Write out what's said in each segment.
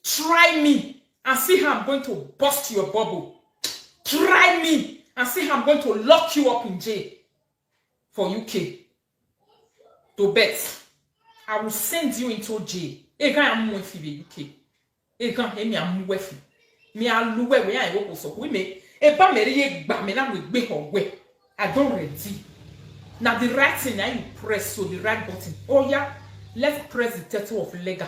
Try me and see how I'm going to bust your bubble. Try me and see how I'm going to lock you up in jail for UK. To bet, I will send you into jail. I'm going to the UK. I'm going to me aluwe we an wo so we me e ba me re gba me na we gbe hogwe I don't ready now the right thing now you press so the right button. Oh yeah, let's press the title of legal.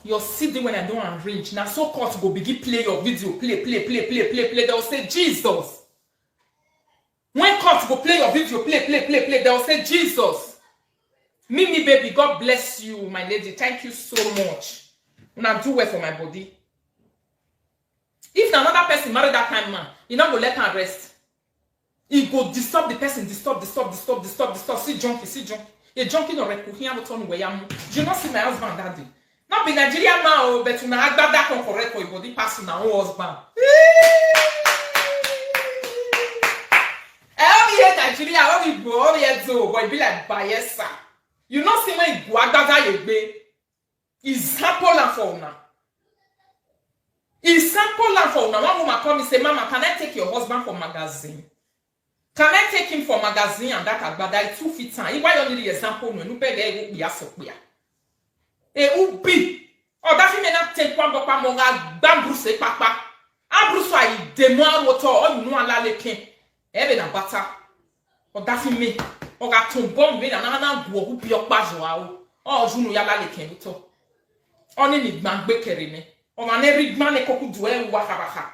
Your CD when I don't arrange now so court go begin play your video play they'll say Jesus. When court go play your video play they'll say Jesus. Mimi baby, God bless you my lady, thank you so much. Now do well for my body. If another person marry that kind of man, you not go let her rest. He go disturb the person, disturb. See junkie. A junkie no record here will turn where you do not see my husband that day. Not be Nigerian now, but you have that one correct for your body passing now husband. I only hate Nigeria, I only go all years old, but it be like Bayesa. You not see when you go agaga you be. Example and for now. Example and for now. One woman come and say, Mama, can I take your husband for magazine? Can I take him for magazine and that agbada is 2 feet time? Why you need the example no? You better be a sopia. Ubi. Oh, that me not take one papa monga bambuse papa. Abruso I demo water or you know ala leke. Ebe na bata. Oh, that me. Oh, got to bomb me and another go who be your bajo. Oh, Juno yala leke to. Only need man bakery me. Oh, man, every man a could do waka.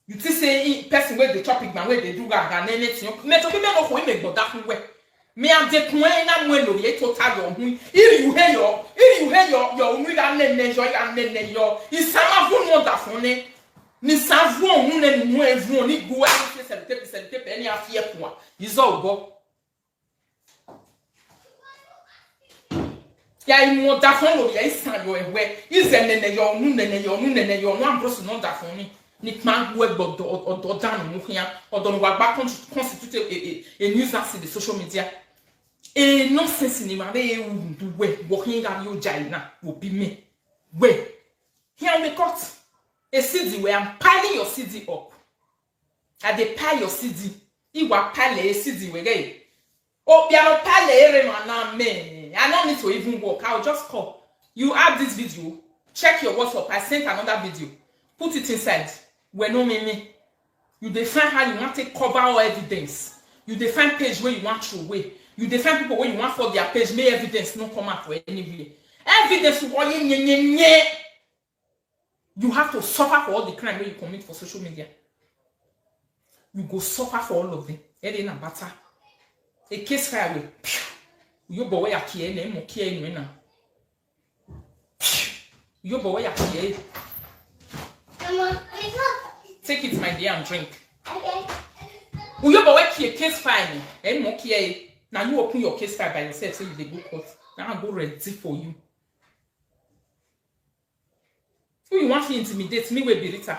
You say person where the topic man where they do and anything. Me to be no who make but that way. Me am de point na mo lo ye total your hu. If you hear your hu that nene joy and nene your. Isama fu no da fun ni. Ni savu hu ne mu evu ni go ani se pe ni afie ko a. Izo obo. Ya imu da fun lo ye isan yo ewe. Ize nene your hu no ambroso no da fun ni. Ni man we bodo or down mu hia or don wa ba constitute a nuisance in the social media. E nonsense ni ma be do we working ga you jaina will be me. We here we cut a CD where I'm piling your CD up. I dey pile your CD. Iwa pile a CD we get. Oh, piano pile ere na me. I don't need to even work. I'll just call. You add this video. Check your WhatsApp. I sent another video. Put it inside. We no me. You define how you want to cover all evidence. You define page where you want to away. You define people where you want for their page. May evidence not come out for anywhere. Evidence you have to suffer for all the crime where you commit for social media. You go suffer for all of them. Ede na bata. A case fire way. You boy ya kie na mo kie nu na. You boy ya kie. Mama, Take it, my dear, and drink. okay. You boy kie case file. Mo kie. Now you open your case file by yourself so you dey go court. Now I go ready for you. Who you want to intimidate me with Birita?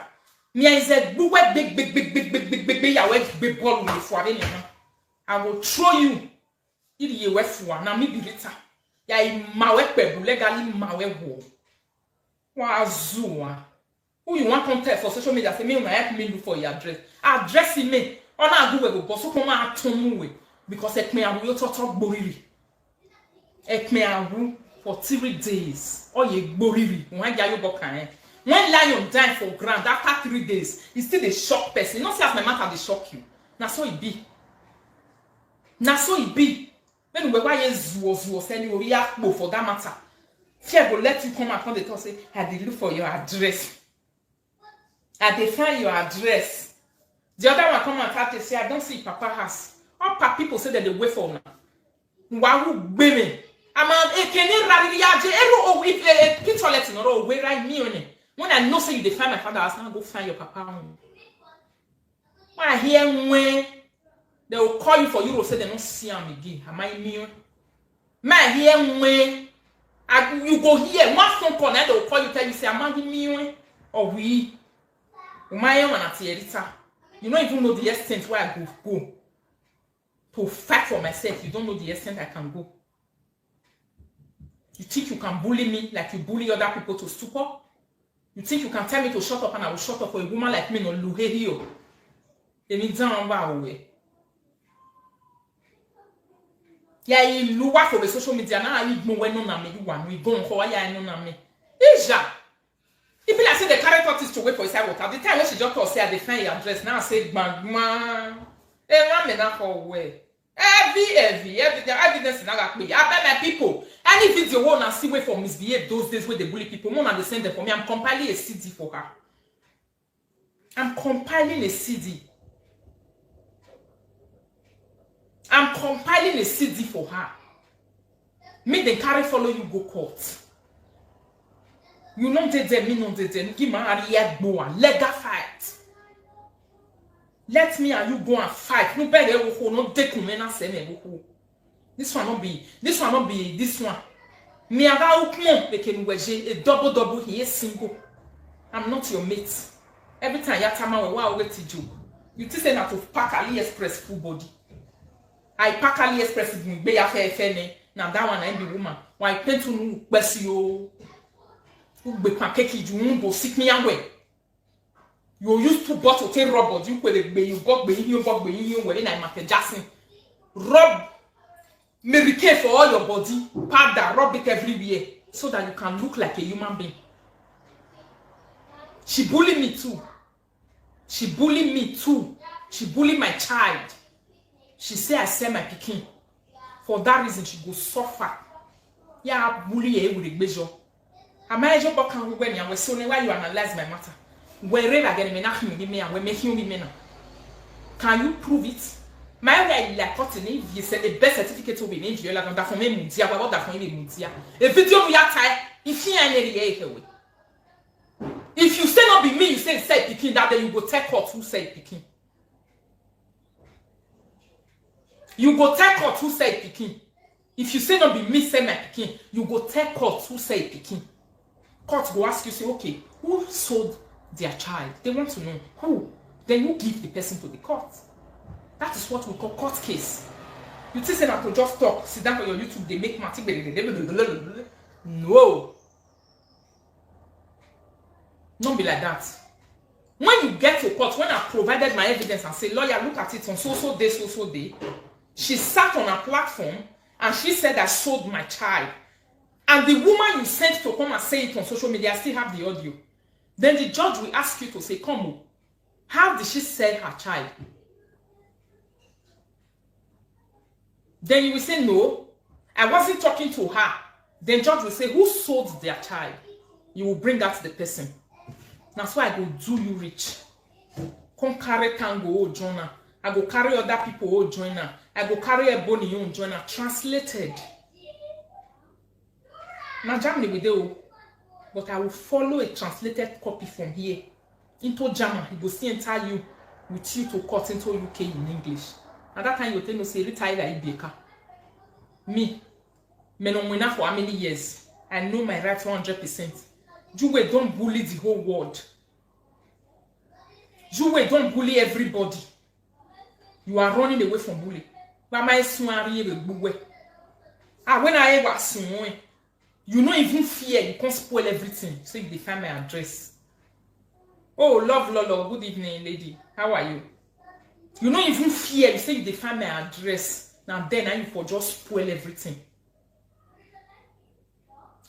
Me is a big ya big ball with for I will throw you. If you were for now me Birita. Ya mawe pebu legally mawe wo. Wazua. Who you want to tell for social media? Say me una help me look for your address. Address me. Ona go go so come atomu we because ek me awu yo totok boriri. Ek me awu for 3 days. Oh ye boriri. When you go kan. When lion die for ground after 3 days, he still a shock person. You know see as my matter dey shock you. Na so it be. Na so it be. When we why zuo send you react for that matter. Fear will let you come and come the talk say, I dey look for your address. I dey find your address. The other one come and tell to say, I don't see Papa house. All people say that they wait for now. Why women? I'm a can rally oh if a picture letting or where I me when I know say you define my father house, now go find your papa home. When I hear when they will call you for you, say they don't see him again. Am I me? My hear when you go here, one phone call, they will call you, tell you, say, am I me? Or we? My own and you don't even know the extent where I go to fight for myself. You don't know the extent I can go. You think you can bully me like you bully other people to stupor? You think you can tell me to shut up and I will shut up for a woman like me? No, luhe hiyo. Emi down ba owe. Ya ilu wa for the social media na I igbo we no na me you wan we go nko ya no na me. Ija. If I say the carry tortoise to wait for his water, the time when she just talk say I defend your address now I say gbagma. Man me na for way. Evidence in that way. I bet my people. Any video won't I see way for misbehave those days where they bully people. More than they send them for me. I'm compiling a CD for her. I'm compiling a CD. I'm compiling a CD for her. Make them carry follow you go court. You know they me no they give my area go on legal fight. Let me and you go and fight. No better no take me na say me This one not be this one. Me aga ukmo they can weje a double he is single. I'm not your mate. Every time you tell me what I to do. You think say na to pack AliExpress full body. I pack AliExpress with be ya fe na that one I be woman. Why paint to no gbesi o. Ugbe pancake you go sick me away. You use 2 bottles take rub you got where in Michael Jackson. Rub Mary Kay for all your body, powder, rub it everywhere so that you can look like a human being. She bullied me too. She bullied my child. She said I sell my pikin. For that reason, she go suffer. Yeah, bully with a bejo. I manage your back and when you were so why you analyze my matter. Wherever again, we make you can you prove it? My way la cotton you said the best certificate will be made. You like that for me, Mutia, about that for me, Mutia. A video we are tired, if you ain't if you say not be me, you say Peking, that day you go take court who say Peking. You go take court who say Peking. If you say not be me, say my Peking, you go take court who say Peking. Court go ask you, say, okay, who sold their child? They want to know who. Then you give the person to the court. That is what we call court case. You think that to just talk, sit down on your YouTube, they make matic. No. Don't be like that. When you get to court, when I provided my evidence and say, lawyer, look at it on so day, she sat on a platform and she said I sold my child. And the woman you sent to come and say it on social media, I still have the audio. Then the judge will ask you to say, come on, how did she sell her child? Then you will say, no, I wasn't talking to her. Then judge will say, who sold their child? You will bring out the person. That's why I go do you rich. Come carry tango, oh, Jonah. I go carry other people, oh, Jonah. I go carry a bony, oh, Jonah. Translated. Now, Germany with you, but I will follow a translated copy from here into German. He will see and tell you with you to cut into UK in English. At that time, you tell me, say, retire Ibeka. Me no winner for how many years? I know my rights 100%. You don't bully the whole world. You don't bully everybody. You are running away from bully. But my son when I was you don't even fear, you can't spoil everything. So you define my address. Oh, love Lolo, good evening, lady. How are you? You don't even fear, you say you define my address. Now then, you for just spoil everything.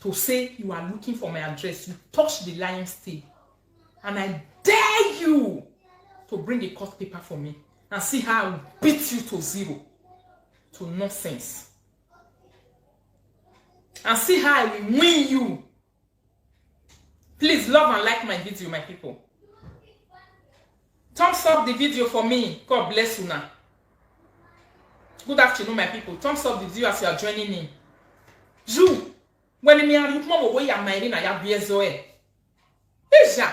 To say you are looking for my address, you touch the lion's tail. And I dare you to bring a court paper for me and see how I will beat you to zero, to nonsense. And see how I will win you. Please love and like my video, my people. Thumbs up the video for me. God bless you now. Good afternoon, my people. Thumbs up the video as you are joining in. You, when me and you come away, I'm married na ya biezoe. Deja.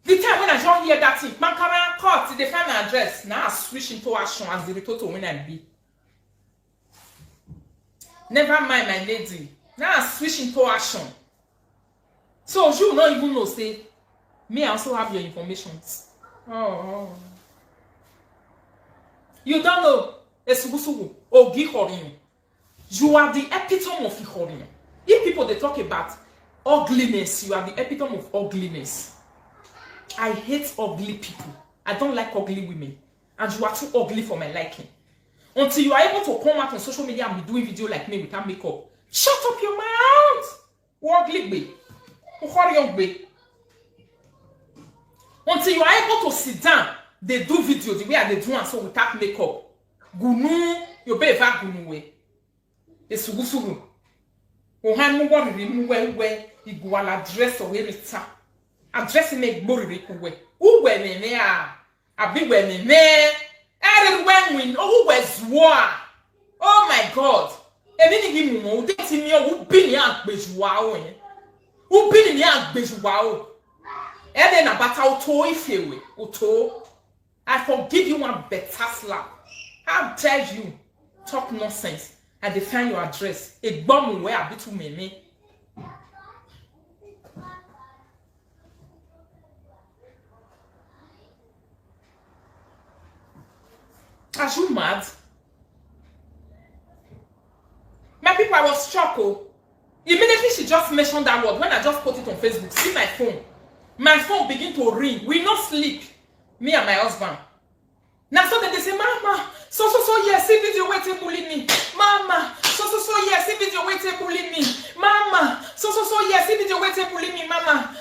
The time when I don't hear that thing, man can court the find my address. Now I switch into action as the return when I be. Never mind, my lady. Now I switch into action. So you don't even know, say, me I also have your information. Oh. You don't know. You are the epitome of Ihorin. If people they talk about Ugliness, you are the epitome of ugliness. I hate ugly people. I don't like ugly women. And you are too ugly for my liking. Until you are able to come out on social media and be doing video like me without makeup. Shut up your mouth! Ugly babe. Until you are able to sit down, they do video the way they do and so without makeup. Gunu, you be eva gunu we. Esugusugu. Ohan mu worry mu we iguala dress or rita. Address me gbori we. Uwe nene a. Abi we nene. Everywhere win. Oh wezwa. Oh my God. Emi ni gi mu mo de ti mi o bi ni agbejuwa o yen. U bi ni agbejuwa o. Ede na bata auto ifewe. Auto. I forgive you one better slap. How dare you talk nonsense and define your address? A bomb where I be too many. Are you mad? My people, I was shocked. Oh. Immediately she just mentioned that word when I just put it on Facebook. See my phone. My phone begin to ring. We not sleep. Me and my husband. Now so they say, Mama, so yes, see video waiting bullying me. Mama, so yes, see video waiting bullying me. Mama, so yes, see video waiting bullying me. Mama,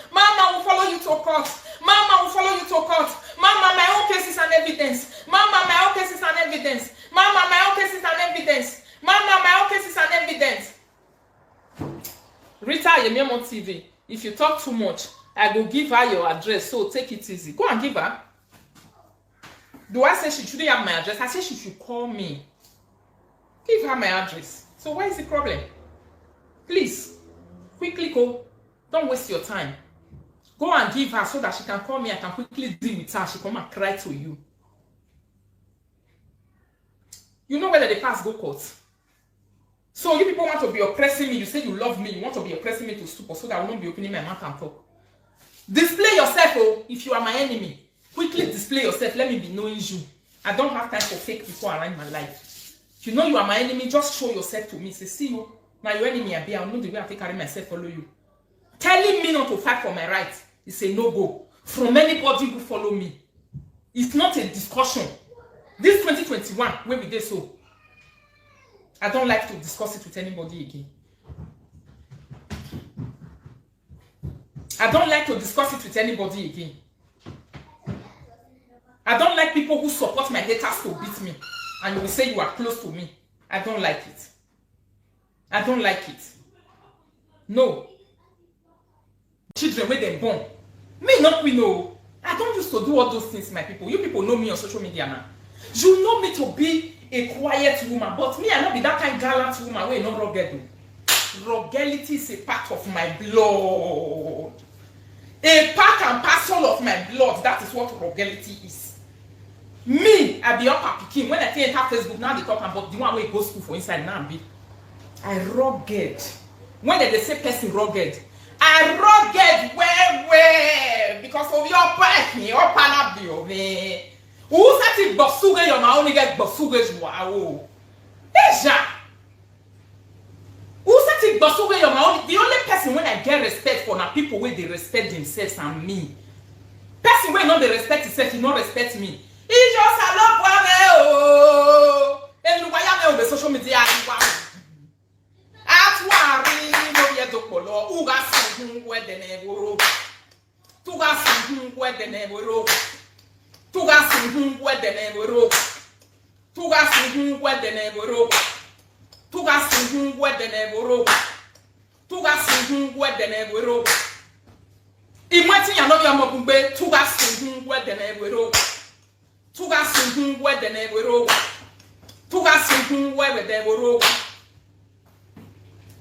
will follow you to court. Mama will follow you to court. Mama, my own case is an evidence. Mama, my own case is an evidence. Mama, my own case is an evidence. Mama, my own case is an evidence. Rita Yemiemo TV, if you talk too much, I will give her your address, so take it easy. Go and give her. Do I say she shouldn't have my address? I say she should call me. Give her my address. So what is the problem? Please, quickly go. Don't waste your time. Go and give her so that she can call me. I can quickly deal with her. She come and cry to you. You know whether the past go court. So you people want to be oppressing me. You say you love me. You want to be oppressing me to stupor so that I will not be opening my mouth and talk. Display yourself, oh, if you are my enemy. Quickly display yourself. Let me be knowing you. I don't have time for fake people around my life. If you know you are my enemy, just show yourself to me. Say, see you. Now your enemy, I know the way I take carry myself, follow you. Telling me not to fight for my rights is a no-go. From anybody who follow me. It's not a discussion. This 2021, where we did so. I don't like to discuss it with anybody again. I don't like to discuss it with anybody again. I don't like people who support my haters to beat me. And you will say you are close to me. I don't like it. I don't like it. No. Children, where they born. Me not we know. I don't used to do all those things, my people. You people know me on social media now. You know me to be a quiet woman. But me, I not be that kind of gallant woman where you not rugged. Ruggedity is a part of my blood. A part and parcel of my blood. That is what ruggedity is. Me, I be up at Peking. When I think I have Facebook, now they talk about the one where go school for inside now. I rugged. When they say person rugged, I rugged where because of your back, your panabio, me. Who said it bosuge your now only get bosuge wow. Deja. Who said it bosuge your now the only person when I get respect for now people where they respect themselves and me. Person where not they respect himself, he not respect me. He just a love oh. And why am I on the social media? Atwari no ye dokolo uga sun where the neboro. Tuga sun where the neboro. Tuga sun where the neboro. Tuga sun where the neboro. Tuga sun where the neboro. Tuga sun where the neboro. Imagine you know your mobile tuga sun where the neboro. Tuga sun where the neboro. Tuga sun where the neboro.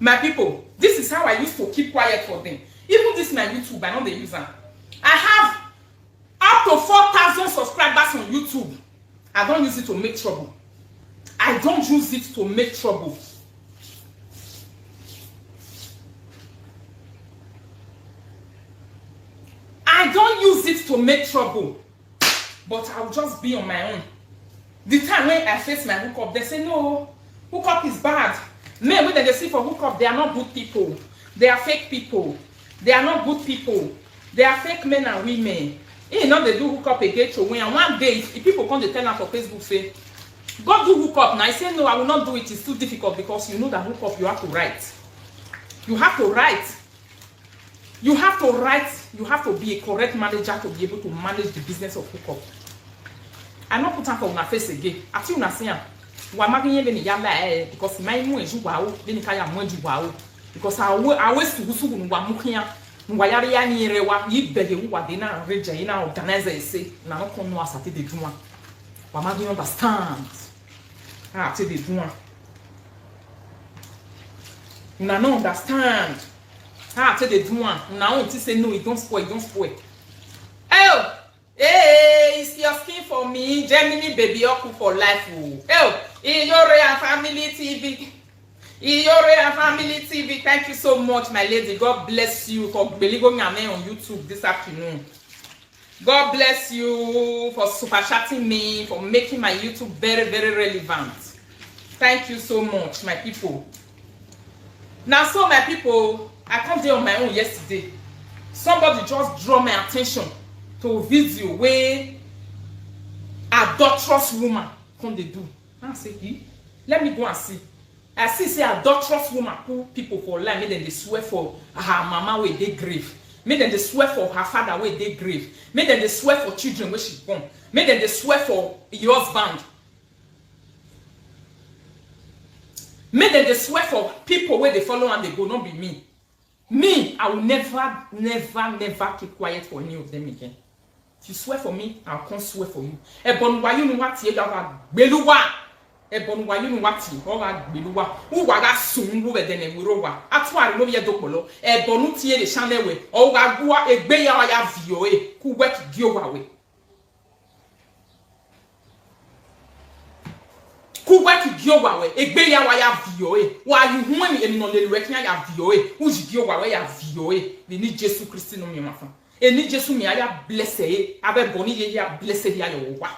My people, this is how I used to keep quiet for them. Even this my YouTube, I know they use them. I have up to 4,000 subscribers on YouTube. I don't use it to make trouble. I don't use it to make trouble. I don't use it to make trouble. But I'll just be on my own. The time when I face my hookup, they say, no, hookup is bad. Men when they see for hookup, they are not good people. They are fake people. They are not good people. They are fake men and women. You know they do hook up again to win. And one day, if people come to tell us for Facebook, say, go do hook up. Now I say, no, I will not do it. It's too difficult because you know that hook up, you have to write. You have to write. You have to write. You have to be a correct manager to be able to manage the business of hook up. I not put on for my face again. I think I'm saying, why am I going to be because my mom is wow, then you can't wow. Because I always to who one mukia. Wayari ni rewa yi bege wa de na reja yi na organizer say na no kon no asate de duma wa ma do understand ah te de duma una no understand ah te de duma una on ti say no it don't spoil oh it's your skin for me Gemini baby oku for life oh Iyore family TV Iyore Family TV, thank you so much, my lady. God bless you for believing me on YouTube this afternoon. God bless you for super chatting me, for making my YouTube very, very relevant. Thank you so much, my people. Now, so my people, I come there on my own yesterday. Somebody just draw my attention to a video where adulterous woman come they do. I say, let me go and see. I see say adulterous woman who people for life, make them they swear for her mama where they grave. Make them they swear for her father where they grave. Make them they swear for children where she born. Make them they swear for your husband. Make them they swear for people where they follow and they go, not be me. Me, I will never keep quiet for any of them again. If you swear for me, I'll come swear for you. Ebon wa you know what you beluwa. Ebon wa you know what you beluwa. Who waga soon wo de ne wirowa. Atwa no ye dokolo. Ebonu tie de channel we. O wa gua egbe ya video e. Ku work giowa we. Ku work giowa we. Egbe ya video e. Wa you hu me emi no le work ya video e. Who giowa we ya video e. We need Jesus Christ no me mafa. Eni Jesu mi aya blessé abe boni ye ya blessé ya yo wa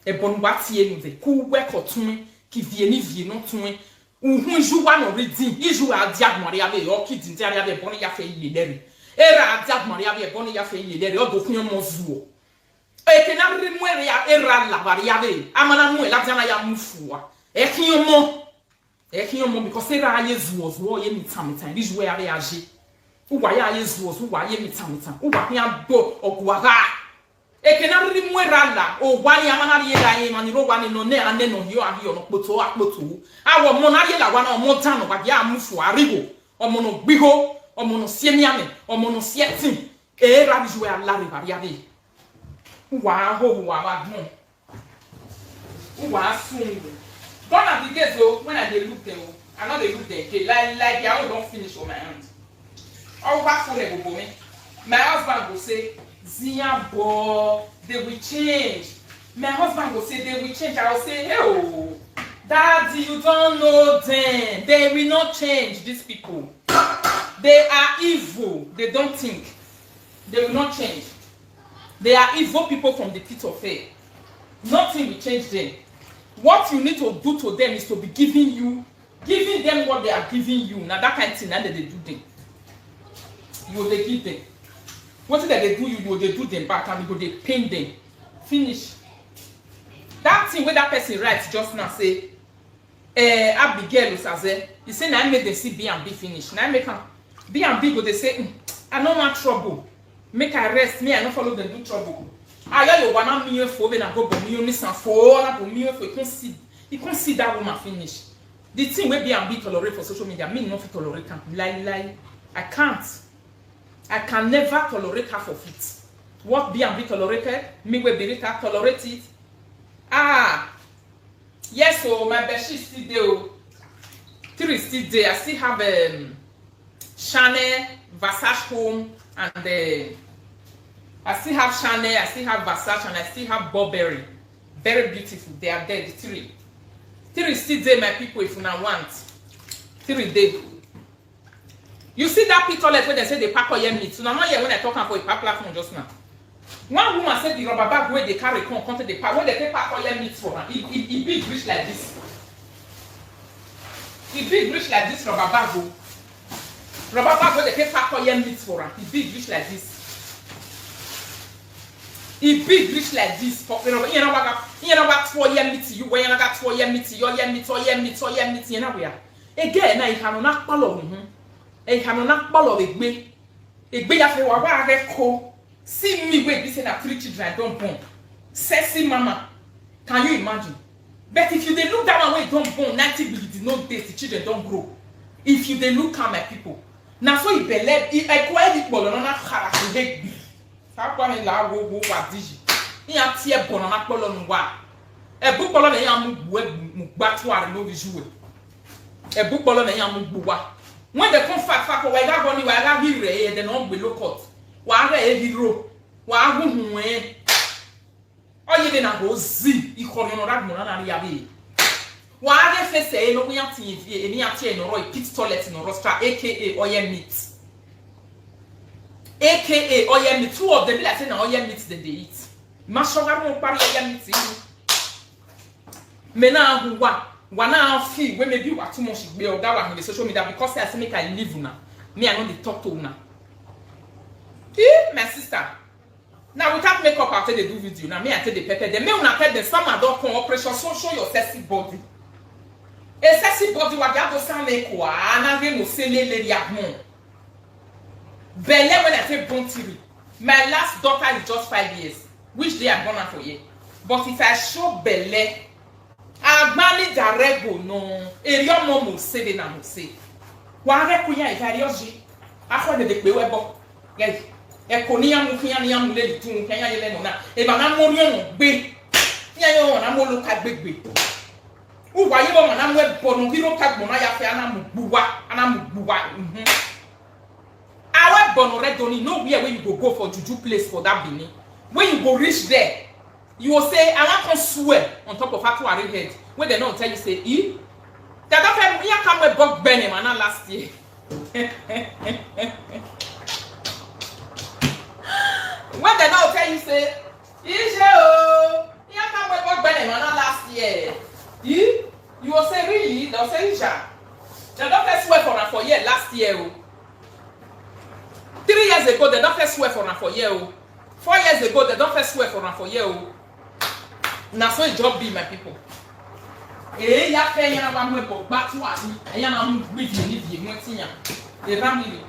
e bonu wa tie nu de ku we kotun ki vie no tun uhun ju wa no reading iju adia mori abe yo ki din dia abe boni ya fe ile leri era adia mori abe boni ya fe ile leri o do kun mo zuo e ke na ri mu ya era la bari abe amana mu la dia na ya mufuwa e kin mo because era aye zuo ye mi tam this way abe age uwa ya yezu uwa ye mitamita uwa ya do ogwaga ekena ri mwera la o wa ya mana ri la yin mani ro wa ni no ne ane no yo abi ono poto awo mo na ri la wa na mo tan wa ya mufu arigo omo no gbiho omo no siemiame omo no sietin e ra bi juwe ala ri ba ya be uwa ho uwa ba dun uwa sun gonna be get so when I dey look them I know they look them like ya don't finish on my hand. Oh, back for me. My husband will say, Zia boy, they will change. My husband will say they will change. I will say, oh, Daddy, you don't know them. They will not change, these people. They are evil. They don't think. They will not change. They are evil people from the pit of hell. Nothing will change them. What you need to do to them is to be giving them what they are giving you. Now that kind of thing, that they do them. You will give them. What did they do? You will do them back and you will paint them. Finish. That thing where that person writes just now say, Abigail Usaze, he say, now I make them see B and B finish. Now I make them B and B go, they say, I don't want trouble. Make I rest, me, I don't follow them do trouble. I got you one million for when I go, but me only some for million for you can't see that woman finish. The thing where B and B tolerate for social media, me not tolerate can lie. I can't. I can never tolerate half of it. What B&B tolerated, me will be tolerate it. Ah, yes, so my bedsheet still there. 3 is still there. I still have Chanel, Versace home, and I still have Chanel, I still have Versace, and I still have Burberry. Very beautiful. They are there. The 3 is still there, my people. If you now want 3 there. You see that picture where they say they pack all your meat. So now here when I talk about a platform just now. One woman said the rubber bag where they carry come to the pack where they pack all your meat for her. It big rich like this. It big rich like this rubber bag. Robaba go the paper yam meat for him. He big rich like this. He big rich like this. For you know what for yam meat you when you got for yam meat, your yam meat, or yam meat, or yam meat, you know where. Again, I can not follow him. I can not follow it. It be after what I call. See me wait, this is 3 children I don't born. Sexy mama. Can you imagine? But if you they look down away, don't born 90 billion no days, the children don't grow. If you they look at my people. Now so you believe if I quite it ball on a car to hate me. How come in la wo what digi? Ia tie bon on a ball on wa. A book ball on a yam batwa no visual. A book ball on a yam buwa. When the comfort factor why that money why that be re then on below cut. Why a hero? Why who when? Oh, you didn't go Z, you call your rag monana yabi. Why they say no TV, any atia no roy pit toilet no roster, aka oil meat. AKA oil meat, 2 of them like saying oil meat that they eat. Mashoga no party oil meat. Mena who one hour fee when maybe you are too much be or that one in the social media because I say make I live now. Me I know the talk to now. My sister. Now we can't make up after they do video. Now me I tell the pepper. The me una tell the some adult con operation so show your sexy body. A sexy body wa gado san le kwa na we no se le diamond. Belle when I say born TV. My last daughter is just 5 years, which they are born for year. But if I show Belle, agbani darego no. Eriyo momo se de na mo se. Wa re kunya ifarioji. Afọ de pe webo. Guys. Ekonia mukia ni amule litun kenya yele no na e ba na mo ri no gbe nya yo na mo lo ka gbegbe u wa yi bo na mo e bo no biro ka gbo na ya fe ana mo gbuwa awe bo no redoni no where you go for juju place for that Benin. When you go reach there you will say I want to swear on top of Atuari head when they don't tell you say that after me come we bug Benin man last year. When they now tell you say, Ije you can't wait for Benin last year. You will say really? They'll say Isha. The doctor swear for year last year. 3 years ago, the doctor swear for year. 4 years ago, the doctor swear for year. Now so it job be my people. Eh, ya fe ya na mo bo back to us. Ya na mo bi ni mo tinya. The family.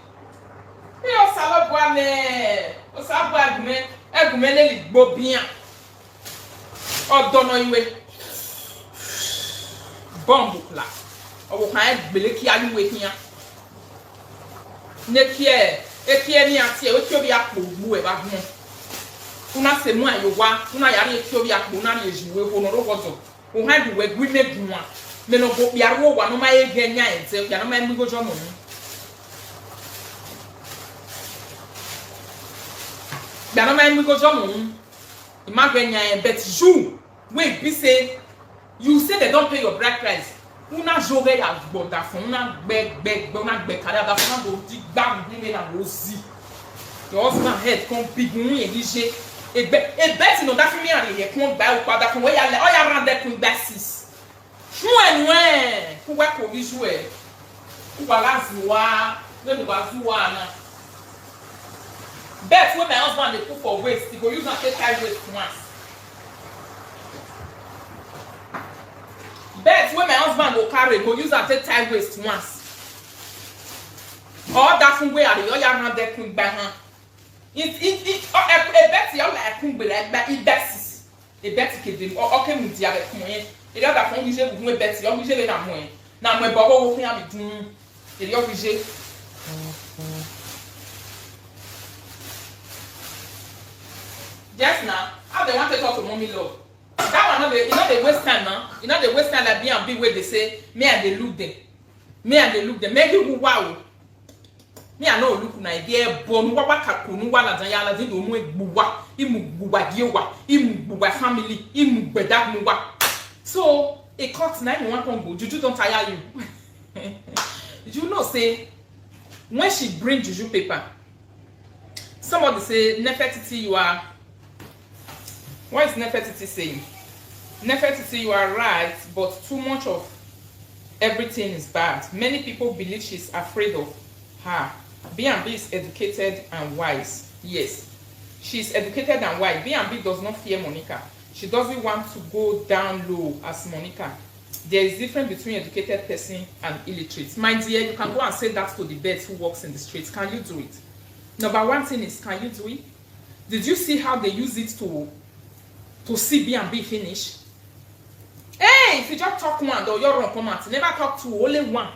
Yo salo boane. O sa bo agume le ligbo bian. Odono iwe. Bombu la. O kan gbele ki aluwe kian. Ne kie ni ati e we ki obi apo gbu e ba hu. Una se mu ayo wa, una yare e ki obi apo na le jiwe ho no ro gozo. O han du we gwi ne gu a. Me no bo biaro wa no ma ye genya ente, ya no ma mi gojo mo. Ya no ma mi gojo mo. Imagine but you wait be say you say they don't pay your bride price. Una joge ya gboda fun una gbe una gbe kare da fun go di gba mi na go si. Your husband head come big mu elije e bet no da fi mi ari ye kon gba o pada fun we ya le o ya ran de kun basis. Fun enwe ku wa ko bi ju e. Ku wa la zuwa, we do wa zuwa na. Bet when my husband they put for waste, he go use and take time waste once. Bet when my husband go carry, go use and take time waste once. All that from where are the other hand they can buy her. It a bet you like can be like but it best. A bet you can or okay with the other coin. The other phone you say we bet you usually na mo. Na mo babo wo can be doing. The other just now, how they want to talk to mommy love. That one, you know they waste time now. You know they waste time like B&B where they say, me and they look them. Me and they look them. Make you wow. Me I know look na idea born wa kakunu wa la dan la din do mu egbuwa. Imu gbuwa diewa. Imu gbuwa family. Imu gbeda mu wa. So, a cut 9 one go. Juju don't tire you. Did you know say when she bring juju paper, somebody say Nefertiti you are. What is Nefertiti saying? Nefertiti, you are right, but too much of everything is bad. Many people believe she's afraid of B&B is educated and wise. Yes, she's educated and wise. B&B does not fear Monica. She doesn't want to go down low as Monica. There is difference between educated person and illiterate. My dear, you can go and say that to the birds who walks in the streets. Can you do it? Number one thing is, can you do it? Did you see how they use it to see B&B finish? Hey, if you just talk one, or you're wrong comment, never talk to only one.